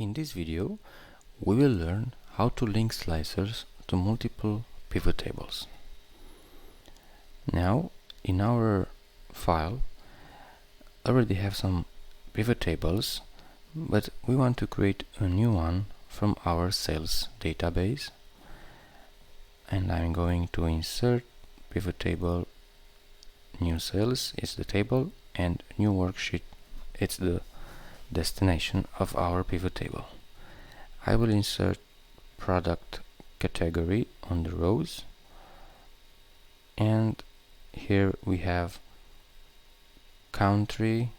In this video, we will learn how to link slicers to multiple pivot tables. Now, in our file, I already have some pivot tables, but we want to create a new one from our sales database. And I'm going to insert pivot table, new sales is the table, and new worksheet, it's the destination of our pivot table. I will insert product category on the rows, and here we have country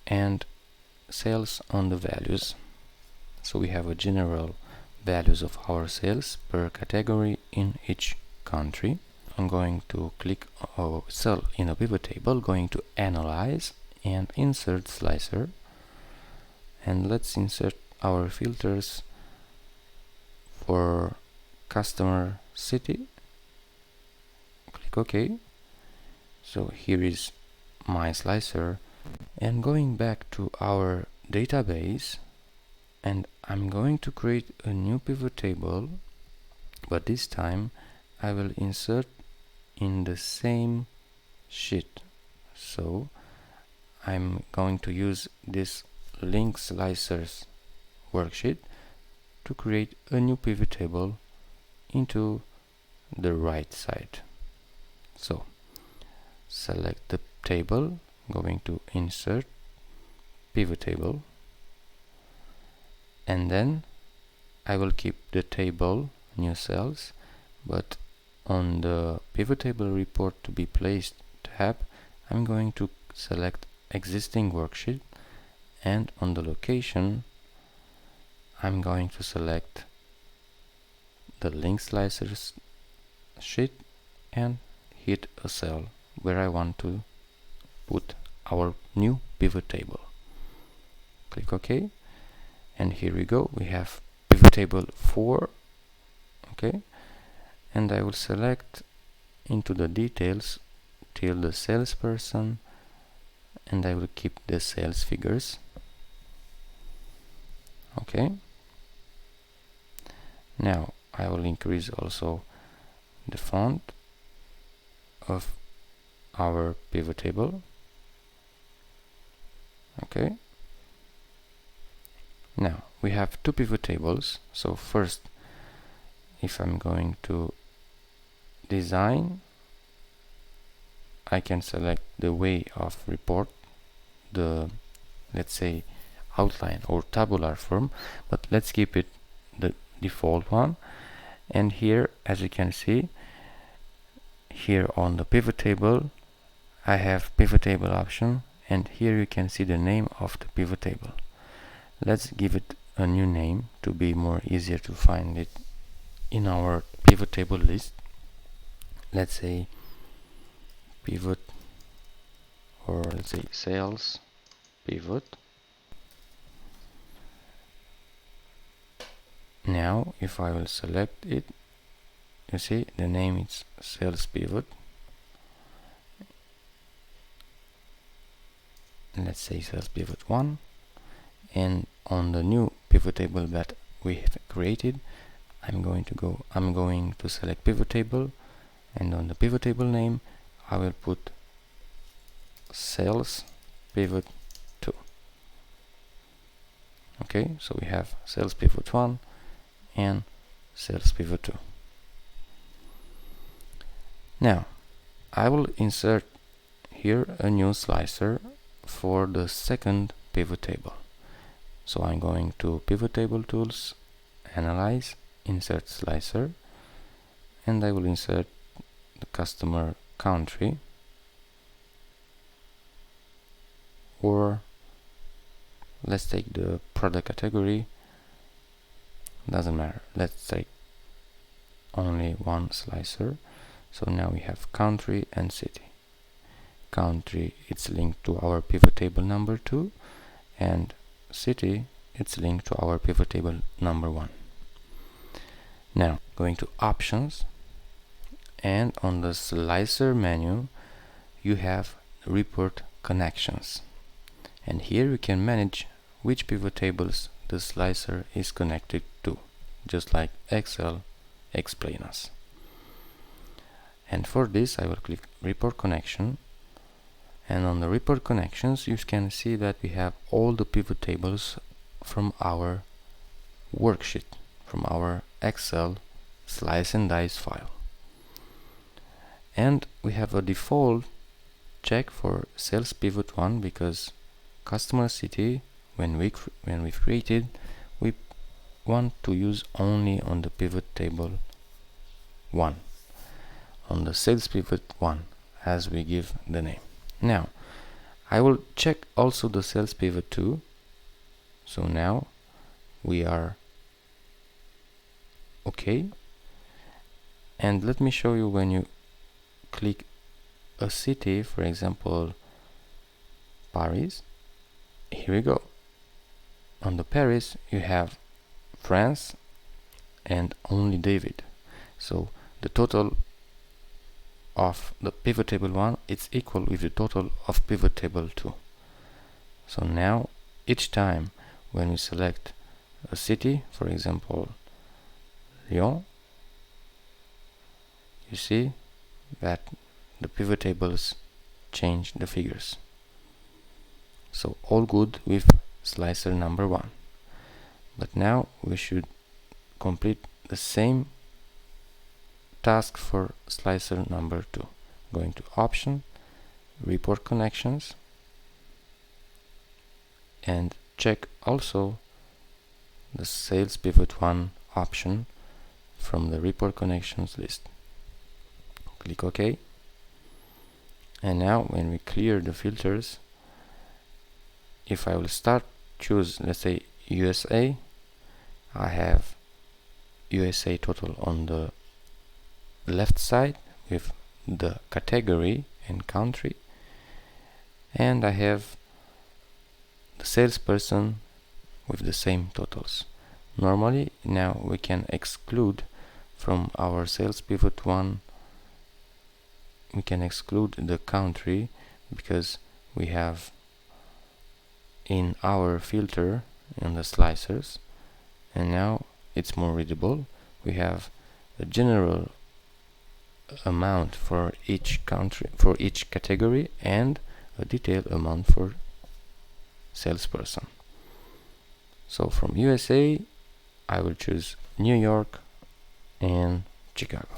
and sales on the values. So we have a general values of our sales per category in each country. I'm going to click cell in a pivot table, going to analyze and insert slicer, and let's insert our filters for customer city. Click OK. So here is my slicer, and going back to our database, and I'm going to create a new pivot table, but this time I will insert in the same sheet. So I'm going to use this link slicers worksheet to create a new pivot table into the right side. So select the table, going to insert pivot table, and then I will keep the table new cells, but on the pivot table report to be placed tab, I'm going to select existing worksheet, and on the location I'm going to select the link slicers sheet and hit a cell where I want to put our new pivot table. Click OK, and here we go, we have pivot table 4. Okay, and I will select into the details till the salesperson, and I will keep the sales figures. Okay, now I will increase also the font of our pivot table. Okay, now we have two pivot tables. So first, if I'm going to design, I can select the way of report, the, let's say, outline or tabular form, but let's keep it the default one. And here, as you can see, here on the pivot table I have pivot table option, and here you can see the name of the pivot table. Let's give it a new name to be more easier to find it in our pivot table list. Let's say pivot, or let's say sales pivot. Now if I will select it, you see the name is sales pivot. Let's say sales pivot 1, and on the new pivot table that we have created, I'm going to select pivot table, and on the pivot table name I will put sales pivot 2. Okay, so we have sales pivot 1 and sales pivot 2. Now I will insert here a new slicer for the second pivot table. So I'm going to pivot table tools, analyze, insert slicer, and I will insert the customer country, or let's take the product category, doesn't matter, let's take only one slicer. So now we have country and city. Country, it's linked to our pivot table number 2, and city, it's linked to our pivot table number 1. Now going to options, and on the slicer menu you have report connections, And here we can manage which pivot tables the slicer is connected to, just like Excel explains us. And for this I will click report connection, and on the report connections you can see that we have all the pivot tables from our worksheet, from our Excel slice and dice file. And we have a default check for sales pivot 1 because customer city, when we've created, we want to use only on the pivot table 1, on the sales pivot 1, as we give the name. Now I will check also the sales pivot 2. So now we are okay. And let me show you, when you click a city, for example Paris, here we go. On the Paris you have France and only David. So the total of the pivot table 1 is equal with the total of pivot table 2. So now each time when we select a city, for example Lyon, you see that the pivot tables change the figures. So all good with slicer number 1. But now we should complete the same task for slicer number 2. Going to option, report connections, and check also the sales pivot 1 option from the report connections list. Click OK. And now when we clear the filters, if I will choose, let's say USA, I have USA total on the left side with the category and country, and I have the salesperson with the same totals. Normally now we can exclude from our sales pivot 1, we can exclude the country because we have in our filter in the slicers, and now it's more readable. We have a general amount for each country, for each category, and a detailed amount for salesperson. So from USA I will choose New York and Chicago.